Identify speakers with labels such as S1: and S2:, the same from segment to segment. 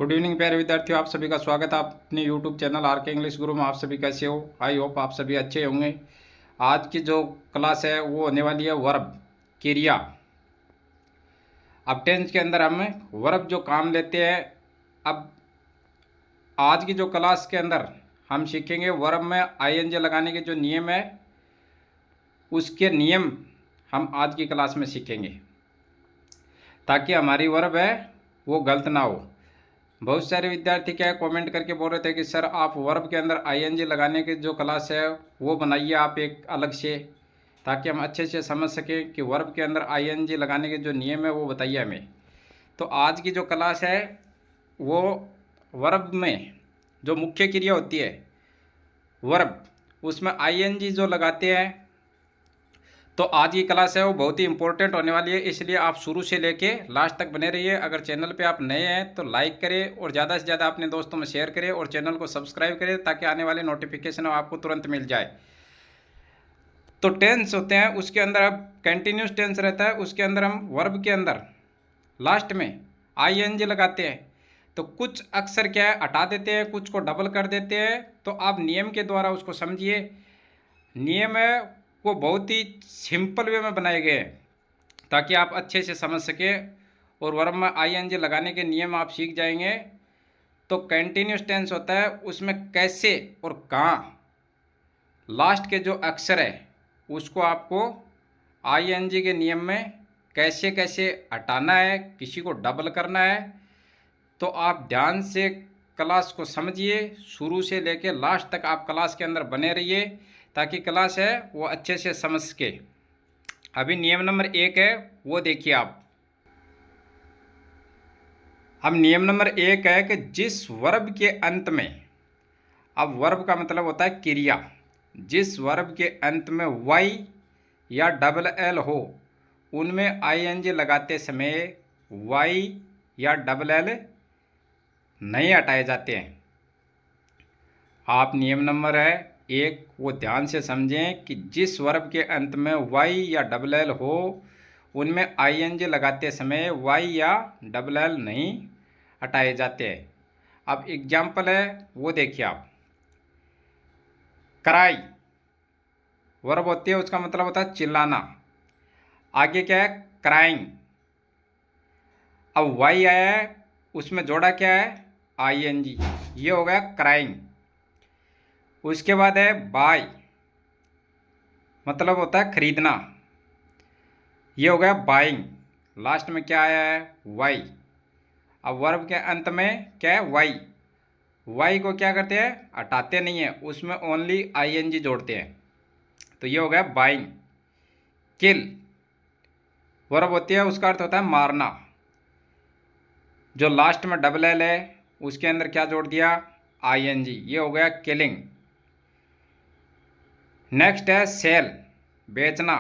S1: Good evening प्यारे विद्यार्थियों, आप सभी का स्वागत है अपने यूट्यूब चैनल आर के इंग्लिश गुरु में। आप सभी कैसे हो? आई होप आप सभी अच्छे होंगे। आज की जो क्लास है वो होने वाली है वर्ब, क्रिया। अब टेंस के अंदर हम वर्ब जो काम लेते हैं। अब आज की जो क्लास के अंदर हम सीखेंगे वर्ब में आईएनजी लगाने के जो नियम है, उसके नियम हम आज की क्लास में सीखेंगे ताकि हमारी वर्ब है वो गलत ना हो। बहुत सारे विद्यार्थी क्या कमेंट करके बोल रहे थे कि सर आप वर्ब के अंदर आईएनजी लगाने की जो क्लास है वो बनाइए आप एक अलग से, ताकि हम अच्छे से समझ सकें कि वर्ब के अंदर आईएनजी लगाने के जो नियम है वो बताइए हमें। तो आज की जो क्लास है वो वर्ब में जो मुख्य क्रिया होती है वर्ब, उसमें आईएनजी जो लगाते हैं, तो आज की क्लास है वो बहुत ही इंपॉर्टेंट होने वाली है। इसलिए आप शुरू से लेके लास्ट तक बने रहिए। अगर चैनल पे आप नए हैं तो लाइक करें और ज़्यादा से ज़्यादा अपने दोस्तों में शेयर करें और चैनल को सब्सक्राइब करें ताकि आने वाले नोटिफिकेशन आपको तुरंत मिल जाए। तो टेंस होते हैं उसके अंदर अब कंटिन्यूस टेंस रहता है, उसके अंदर हम वर्ब के अंदर लास्ट में आईएनजी लगाते हैं। तो कुछ अक्षर क्या है हटा देते हैं, कुछ को डबल कर देते हैं। तो आप नियम के द्वारा उसको समझिए। नियम है वो बहुत ही सिंपल वे में बनाए गए हैं ताकि आप अच्छे से समझ सकें और वर्ब में आईएनजी लगाने के नियम आप सीख जाएंगे। तो कंटिन्यूस टेंस होता है उसमें कैसे और कहाँ लास्ट के जो अक्षर है उसको आपको आईएनजी के नियम में कैसे कैसे हटाना है, किसी को डबल करना है। तो आप ध्यान से क्लास को समझिए, शुरू से लेकर लास्ट तक आप क्लास के अंदर बने रहिए ताकि क्लास है वो अच्छे से समझ सके। अभी नियम नंबर 1 है वो देखिए आप। अब नियम नंबर 1 है कि जिस वर्ब के अंत में, अब वर्ब का मतलब होता है क्रिया, जिस वर्ब के अंत में वाई या डबल एल हो उनमें आईएनजी लगाते समय वाई या डबल एल नहीं हटाए जाते हैं। आप नियम नंबर है 1 वो ध्यान से समझें कि जिस वर्ब के अंत में वाई या डबल एल हो उनमें आईएनजी लगाते समय वाई या डबल एल नहीं हटाए जाते हैं। अब एग्जाम्पल है वो देखिए आप। क्राई वर्ब होती है, उसका मतलब होता है चिल्लाना। आगे क्या है? क्राइंग। अब वाई आया है उसमें जोड़ा क्या है? आईएनजी, ये हो गया क्राइंग। उसके बाद है बाय, मतलब होता है खरीदना, ये हो गया बाइंग। लास्ट में क्या आया है? वाई। अब वर्ब के अंत में क्या है? वाई। वाई को क्या करते हैं? हटाते नहीं है, उसमें ओनली आईएनजी जोड़ते हैं। तो ये हो गया बाइंग। किल वर्ब होती है, उसका अर्थ होता है मारना। जो लास्ट में डबल एल है उसके अंदर क्या जोड़ दिया? आईएनजी, ये हो गया किलिंग। नेक्स्ट है सेल, बेचना।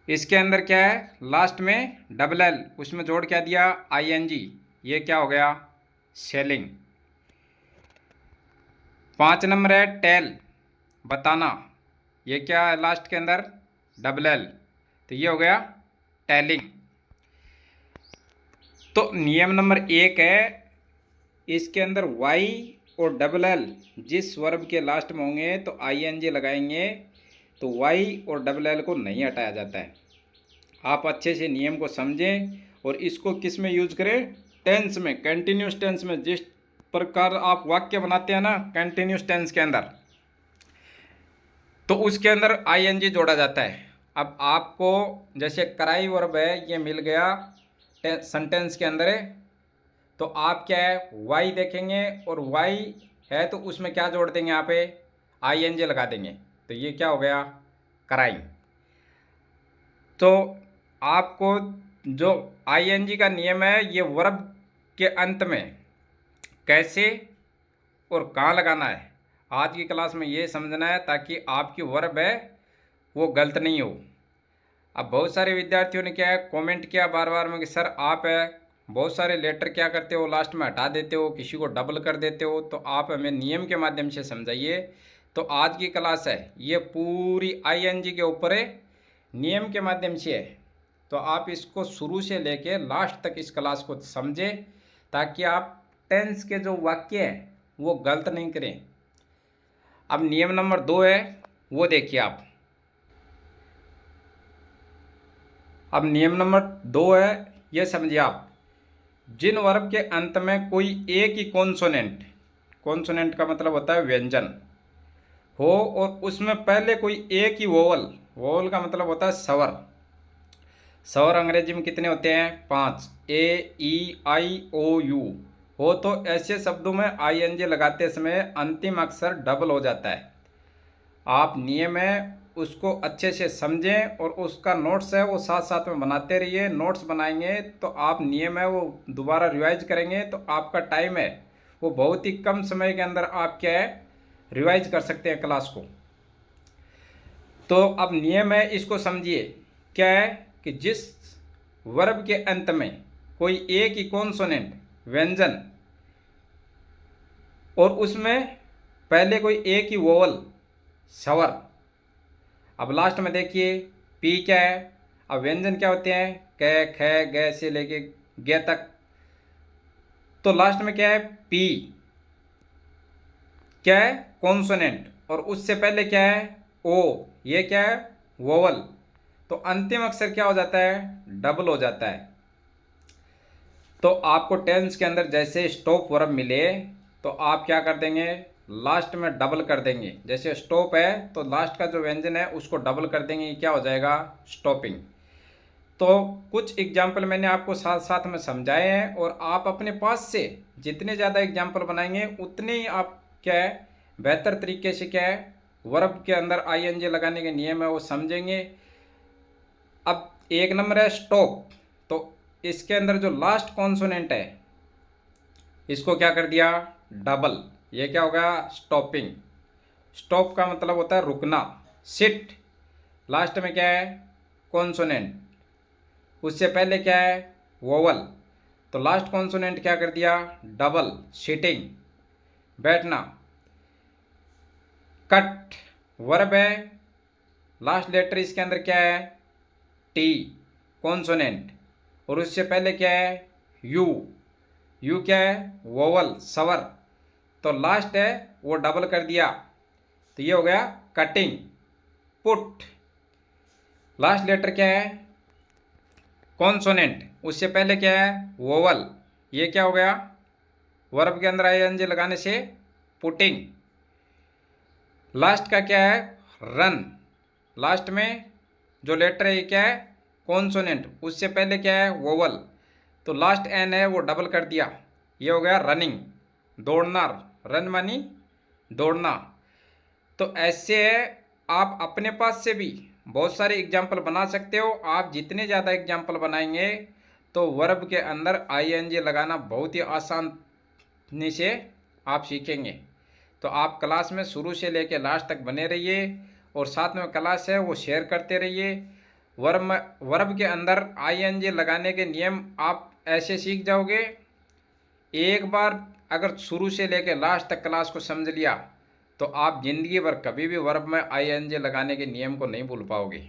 S1: इसके अंदर क्या है? लास्ट में डबल एल, उसमें जोड़ क्या दिया? आईएनजी, ये क्या हो गया? सेलिंग। 5 नंबर है टेल, बताना। ये क्या है? लास्ट के अंदर डबल एल, तो ये हो गया टेलिंग। तो नियम नंबर 1 है इसके अंदर वाई और डबल एल जिस वर्ब के लास्ट में होंगे तो आईएनजी लगाएंगे, तो वाई और डबल एल को नहीं हटाया जाता है। आप अच्छे से नियम को समझें और इसको किस में यूज करें? टेंस में, कंटिन्यूस टेंस में। जिस प्रकार आप वाक्य बनाते हैं ना कंटिन्यूस टेंस के अंदर, तो उसके अंदर आईएनजी जोड़ा जाता है। अब आपको जैसे कराई वर्ब है ये मिल गया सेंटेंस के अंदर है, तो आप क्या है? वाई देखेंगे और वाई है तो उसमें क्या जोड़ देंगे? यहाँ पे आईएनजी लगा देंगे, तो ये क्या हो गया? कराई। तो आपको जो आईएनजी का नियम है ये वर्ब के अंत में कैसे और कहाँ लगाना है आज की क्लास में ये समझना है ताकि आपकी वर्ब है वो गलत नहीं हो। अब बहुत सारे विद्यार्थियों ने क्या है कमेंट किया बार बार में कि सर आप है बहुत सारे लेटर क्या करते हो लास्ट में हटा देते हो, किसी को डबल कर देते हो, तो आप हमें नियम के माध्यम से समझाइए। तो आज की क्लास है ये पूरी आईएनजी के ऊपर है, नियम के माध्यम से है। तो आप इसको शुरू से लेके लास्ट तक इस क्लास को समझें ताकि आप टेंस के जो वाक्य हैं वो गलत नहीं करें। अब नियम नंबर 2 है, वो देखिए आप। अब नियम नंबर 2 है, ये समझिए आप। जिन वर्ब के अंत में कोई एक ही कॉन्सोनेंट, कॉन्सोनेंट का मतलब होता है व्यंजन, हो और उसमें पहले कोई एक ही वोवल, वोवल का मतलब होता है स्वर। स्वर अंग्रेजी में कितने होते हैं? 5, ए, ई, आई, ओ, यू। हो तो ऐसे शब्दों में आई एन जी लगाते समय अंतिम अक्षर डबल हो जाता है। आप नियम है उसको अच्छे से समझें और उसका नोट्स है वो साथ साथ में बनाते रहिए। नोट्स बनाएंगे तो आप नियम है वो दोबारा रिवाइज करेंगे तो आपका टाइम है वो बहुत ही कम समय के अंदर आप क्या है रिवाइज कर सकते हैं क्लास को। तो अब नियम है इसको समझिए। क्या है कि जिस वर्ब के अंत में कोई एक ही कॉन्सोनेंट व्यंजन और उसमें पहले कोई एक ही वोवल स्वर। अब लास्ट में देखिए पी क्या है। अब व्यंजन क्या होते हैं? क, ख, ग से लेके ग तक। तो लास्ट में क्या है? पी क्या है? कॉन्सोनेंट। और उससे पहले क्या है? ओ। ये क्या है? वोवल। तो अंतिम अक्षर क्या हो जाता है? डबल हो जाता है। तो आपको टेंस के अंदर जैसे स्टॉप वर्ब मिले तो आप क्या कर देंगे? लास्ट में डबल कर देंगे। जैसे स्टॉप है तो लास्ट का जो व्यंजन है उसको डबल कर देंगे, ये क्या हो जाएगा? स्टॉपिंग। तो कुछ एग्जाम्पल मैंने आपको साथ साथ में समझाए हैं और आप अपने पास से जितने ज़्यादा एग्जाम्पल बनाएंगे उतने ही आप क्या है बेहतर तरीके से क्या है वर्ब के अंदर आई एन जी लगाने के नियम है वो समझेंगे। अब एक नंबर है स्टॉप। तो इसके अंदर जो लास्ट कॉन्सोनेंट है इसको क्या कर दिया? डबल। ये क्या होगा? स्टॉपिंग। स्टॉप का मतलब होता है रुकना। सिट लास्ट में क्या है? कॉन्सोनेंट। उससे पहले क्या है? वोवल। तो लास्ट कॉन्सोनेंट क्या कर दिया? डबल। सिटिंग बैठना। कट वर्ब है, लास्ट लेटर इसके अंदर क्या है? T consonant. और उससे पहले क्या है? यू। यू क्या है? वोवल स्वर। तो लास्ट है वो डबल कर दिया तो ये हो गया कटिंग। पुट लास्ट लेटर क्या है? कॉन्सोनेंट। उससे पहले क्या है? वोवल। ये क्या हो गया? वर्ब के अंदर आई एन जी लगाने से पुटिंग। लास्ट का क्या है? रन। लास्ट में जो लेटर है ये क्या है? कॉन्सोनेंट। उससे पहले क्या है? वोवल। तो लास्ट एन है वो डबल कर दिया, ये हो गया रनिंग। दौड़ना। रन मानी दौड़ना। तो ऐसे आप अपने पास से भी बहुत सारे एग्जाम्पल बना सकते हो। आप जितने ज़्यादा एग्जाम्पल बनाएंगे तो वर्ब के अंदर आई एन जी लगाना बहुत ही आसानी से आप सीखेंगे। तो आप क्लास में शुरू से लेकर लास्ट तक बने रहिए और साथ में क्लास है वो शेयर करते रहिए। वर्ब के अंदर आई एन जी लगाने के नियम आप ऐसे सीख जाओगे। एक बार अगर शुरू से लेकर लास्ट तक क्लास को समझ लिया तो आप जिंदगी भर कभी भी वर्ब में आई एन जी लगाने के नियम को नहीं भूल पाओगे।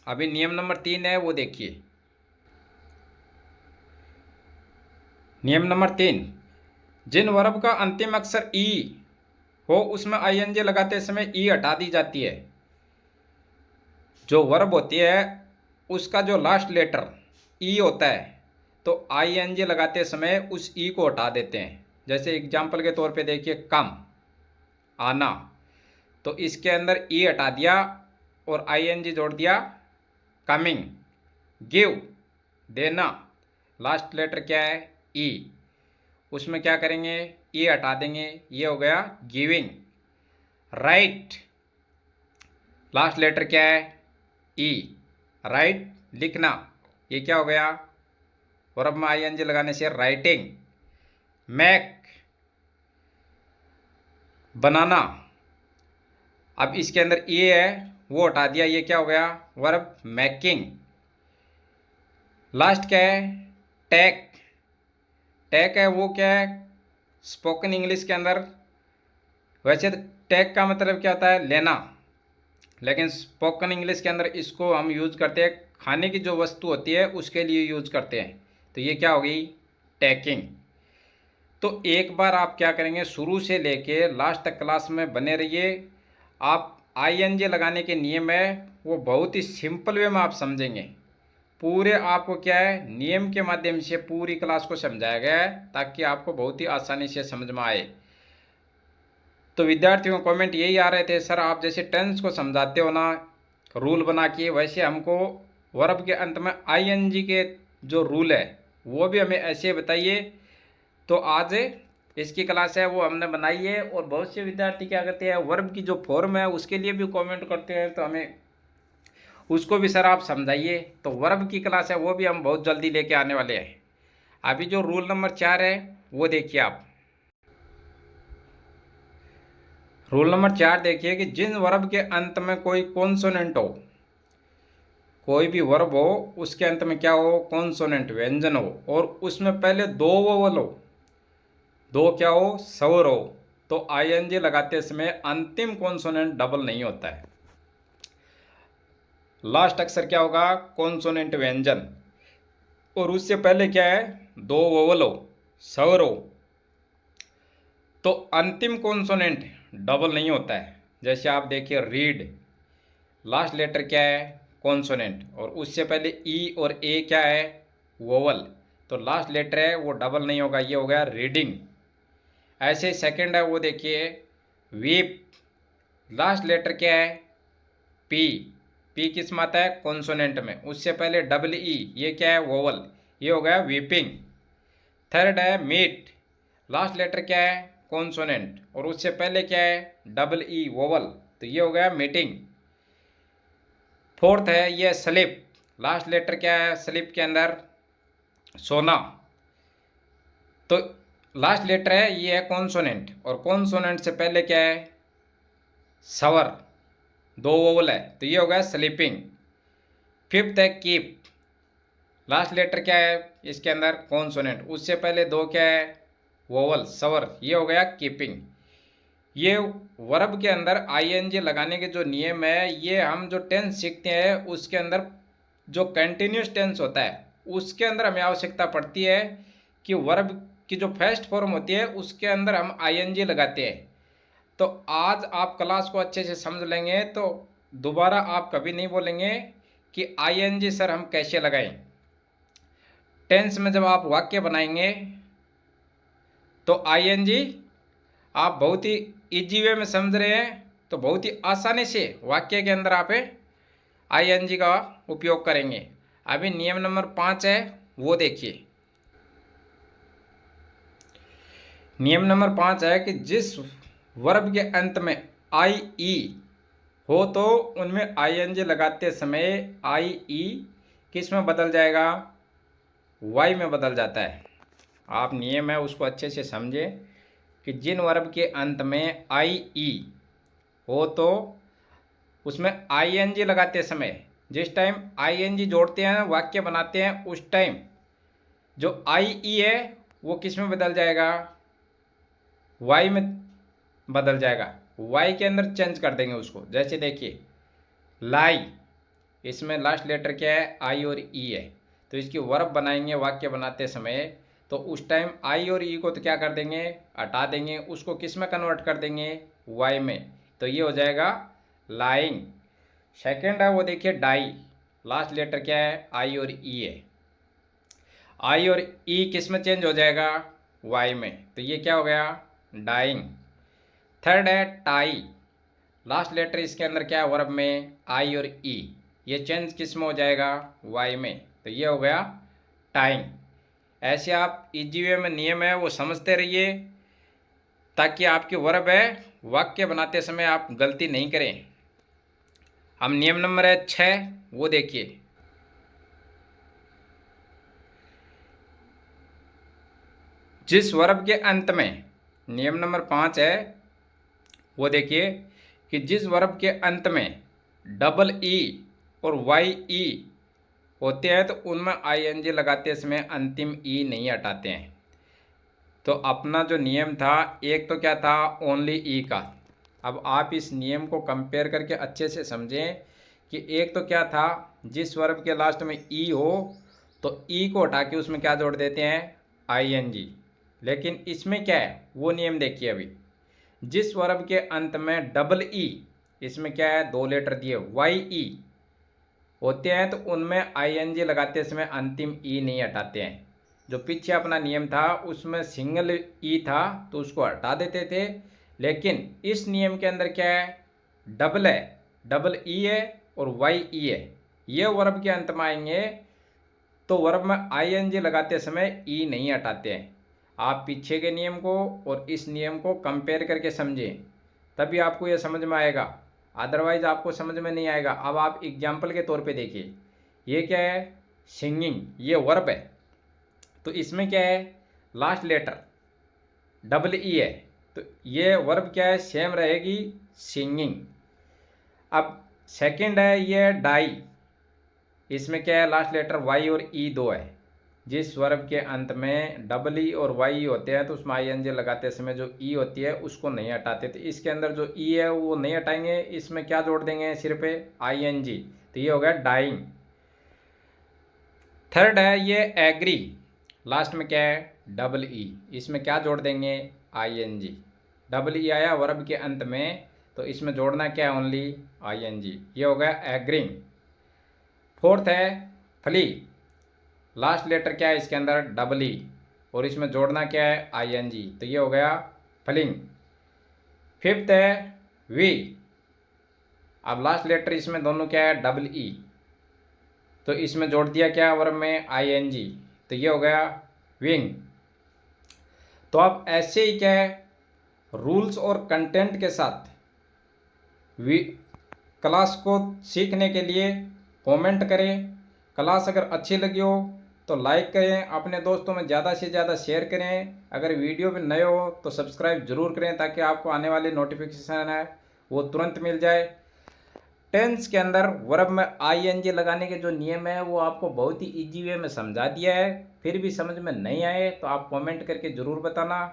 S1: अभी नियम नंबर 3 है वो देखिए। नियम नंबर 3, जिन वर्ब का अंतिम अक्षर ई हो उसमें आई एन जी लगाते समय ई हटा दी जाती है। जो वर्ब होती है उसका जो लास्ट लेटर ई होता है तो आई एन जी लगाते समय उस ई को हटा देते हैं। जैसे एग्जाम्पल के तौर पे देखिए कम आना, तो इसके अंदर ई हटा दिया और आई एन जी जोड़ दिया कमिंग। गिव देना, लास्ट लेटर क्या है? ई। उसमें क्या करेंगे? ई हटा देंगे, ये हो गया गिविंग। राइट लास्ट लेटर क्या है? ई। राइट लिखना, ये क्या हो गया? वर्ब में आई एन जी लगाने से राइटिंग। मैक बनाना, अब इसके अंदर ए है वो हटा दिया, ये क्या हो गया? Verb making. लास्ट क्या है? टैक। टैक है वो क्या है? स्पोकन इंग्लिश के अंदर वैसे तो टैक का मतलब क्या होता है? लेना, लेकिन स्पोकन इंग्लिश के अंदर इसको हम यूज करते हैं खाने की जो वस्तु होती है उसके लिए यूज करते हैं। तो ये क्या होगी? टैकिंग। तो एक बार आप क्या करेंगे, शुरू से लेके लास्ट तक क्लास में बने रहिए। आप आईएनजी लगाने के नियम है वो बहुत ही सिंपल वे में आप समझेंगे। पूरे आपको क्या है, नियम के माध्यम से पूरी क्लास को समझाया गया है ताकि आपको बहुत ही आसानी से समझ में आए। तो विद्यार्थियों को कमेंट यही आ रहे थे, सर आप जैसे टेंस को समझाते हो ना रूल बना के, वैसे हमको वर्ब के अंत में आईएनजी के जो रूल है वो भी हमें ऐसे बताइए। तो आज इसकी क्लास है वो हमने बनाई है। और बहुत से विद्यार्थी क्या करते हैं, वर्ब की जो फॉर्म है उसके लिए भी कमेंट करते हैं, तो हमें उसको भी सर आप समझाइए। तो वर्ब की क्लास है वो भी हम बहुत जल्दी लेके आने वाले हैं। अभी जो रूल नंबर 4 है वो देखिए आप। रूल नंबर 4 देखिए कि जिन वर्ब के अंत में कोई कॉन्सोनेंट हो, कोई भी वर्ब हो उसके अंत में क्या हो, कॉन्सोनेंट व्यंजन हो, और उसमें पहले दो वोवल हो, दो क्या हो, स्वर हो, तो आईएनजी लगाते समय अंतिम कॉन्सोनेंट डबल नहीं होता है। लास्ट अक्षर क्या होगा, कॉन्सोनेंट व्यंजन, और उससे पहले क्या है, दो वोवल हो, स्वर हो, तो अंतिम कॉन्सोनेंट डबल नहीं होता है। जैसे आप देखिए रीड, लास्ट लेटर क्या है, कॉन्सोनेंट, और उससे पहले ई और ए क्या है, वोवल, तो लास्ट लेटर है वो डबल नहीं होगा, ये हो गया रीडिंग। ऐसे सेकंड है वो देखिए वीप, लास्ट लेटर क्या है, पी, पी किस में आता है, कॉन्सोनेंट में, उससे पहले डबल ई, ये क्या है, वोवल, ये हो गया वीपिंग। थर्ड है मीट, लास्ट लेटर क्या है, कॉन्सोनेंट, और उससे पहले क्या है, डबल ई, वोवल, तो ये हो गया मीटिंग। फोर्थ है ये स्लिप, लास्ट लेटर क्या है स्लिप के अंदर, सोना, तो लास्ट लेटर है ये है कॉन्सोनेंट, और कॉन्सोनेंट से पहले क्या है, सवर, दो वोवल है, तो ये हो गया स्लीपिंग। फिफ्थ है कीप, लास्ट लेटर क्या है इसके अंदर, कॉन्सोनेंट, उससे पहले दो क्या है, वोवल, सवर, ये हो गया कीपिंग। ये वर्ब के अंदर आईएनजी लगाने के जो नियम है, ये हम जो टेंस सीखते हैं उसके अंदर जो कंटिन्यूस टेंस होता है उसके अंदर हमें आवश्यकता पड़ती है कि वर्ब की जो फर्स्ट फॉर्म होती है उसके अंदर हम आईएनजी लगाते हैं। तो आज आप क्लास को अच्छे से समझ लेंगे तो दोबारा आप कभी नहीं बोलेंगे कि आईएनजी सर हम कैसे लगाएं। टेंस में जब आप वाक्य बनाएंगे तो आईएनजी आप बहुत ही इजी वे में समझ रहे हैं, तो बहुत ही आसानी से वाक्य के अंदर आप आईएनजी का उपयोग करेंगे। अभी नियम नंबर 5 है वो देखिए। नियम नंबर 5 है कि जिस वर्ब के अंत में आई ई हो तो उनमें आईएनजी लगाते समय आई ई किस में बदल जाएगा, वाई में बदल जाता है। आप नियम है उसको अच्छे से समझे कि जिन वर्ब के अंत में आई ई हो तो उसमें आईएनजी लगाते समय, जिस टाइम आईएनजी जोड़ते हैं वाक्य बनाते हैं, उस टाइम जो आई ई है वो किस में बदल जाएगा, वाई में बदल जाएगा। वाई के अंदर चेंज कर देंगे उसको। जैसे देखिए लाई, इसमें लास्ट लेटर क्या है, आई और ई है, तो इसकी वर्ब बनाएंगे वाक्य बनाते समय, तो उस टाइम आई और ई को तो क्या कर देंगे, हटा देंगे, उसको किस में कन्वर्ट कर देंगे, वाई में, तो ये हो जाएगा लाइंग। सेकंड है वो देखिए डाई, लास्ट लेटर क्या है, आई और ई है, आई और ई किस में चेंज हो जाएगा, वाई में, तो ये क्या हो गया, डाइंग। थर्ड है टाई, लास्ट लेटर इसके अंदर क्या है वर्ब में, आई और ई, ये चेंज किस में हो जाएगा, वाई में, तो ये हो गया टाइंग। ऐसे आप इजी वे में नियम है वो समझते रहिए ताकि आपकी वर्ब है वाक्य बनाते समय आप गलती नहीं करें। हम नियम नंबर है 6 वो देखिए। जिस वर्ब के अंत में, नियम नंबर 5 है वो देखिए कि जिस वर्ब के अंत में डबल ई और वाई ई होते हैं तो उनमें आईएनजी लगाते समय अंतिम ई नहीं हटाते हैं। तो अपना जो नियम था एक तो क्या था, ओनली ई का। अब आप इस नियम को कंपेयर करके अच्छे से समझें कि एक तो क्या था, जिस वर्ब के लास्ट में ई हो तो ई को हटा के उसमें क्या जोड़ देते हैं, आईएनजी, लेकिन इसमें क्या है वो नियम देखिए। अभी जिस वर्ब के अंत में डबल ई, इसमें क्या है 2 लेटर दिए वाई ई होते हैं, तो उनमें आईएनजी लगाते समय अंतिम ई नहीं हटाते हैं। जो पीछे अपना नियम था उसमें सिंगल ई था तो उसको हटा देते थे, लेकिन इस नियम के अंदर क्या है डबल है, डबल ई है और वाई ई है। ये वर्ब के अंत में आएंगे तो वर्ब में आईएनजी लगाते समय ई नहीं हटाते हैं। आप पीछे के नियम को और इस नियम को कंपेयर करके समझें, तभी आपको यह समझ में आएगा, अदरवाइज आपको समझ में नहीं आएगा। अब आप एग्जाम्पल के तौर पे देखिए, ये क्या है सिंगिंग, ये वर्ब है, तो इसमें क्या है लास्ट लेटर डबल ई है, तो ये वर्ब क्या है सेम रहेगी सिंगिंग। अब सेकंड है ये डाई, इसमें क्या है लास्ट लेटर वाई और ई 2 है। जिस वर्ब के अंत में डबल ई और वाई होते हैं तो उसमें आई एन जी लगाते समय जो ई होती है उसको नहीं हटाते, तो इसके अंदर जो ई है वो नहीं हटाएंगे, इसमें क्या जोड़ देंगे सिर्फ आई एन जी, तो ये हो गया डाइंग। थर्ड है ये एग्री, लास्ट में क्या है डबल ई, इसमें क्या जोड़ देंगे I N G. Double E आया वर्ब के अंत में तो इसमें जोड़ना क्या है ओनली आई एन जी, ये हो गया एग्रिंग। फोर्थ है फ्ली, लास्ट लेटर क्या है इसके अंदर डबल ई और इसमें जोड़ना क्या है आई एन जी, तो ये हो गया फ्लिंग। फिफ्थ है वी, अब लास्ट लेटर इसमें दोनों क्या है डबल ई, तो इसमें जोड़ दिया क्या वर्ब में आई एन जी, तो ये हो गया विंग। तो आप ऐसे ही क्या है रूल्स और कंटेंट के साथ क्लास को सीखने के लिए कमेंट करें। क्लास अगर अच्छी लगी हो तो लाइक करें, अपने दोस्तों में ज़्यादा से ज़्यादा शेयर करें। अगर वीडियो में नए हो तो सब्सक्राइब जरूर करें ताकि आपको आने वाली नोटिफिकेशन है वो तुरंत मिल जाए। टेंस के अंदर वर्ब में आईएनजी लगाने के जो नियम है वो आपको बहुत ही इजी वे में समझा दिया है, फिर भी समझ में नहीं आए तो आप कमेंट करके ज़रूर बताना।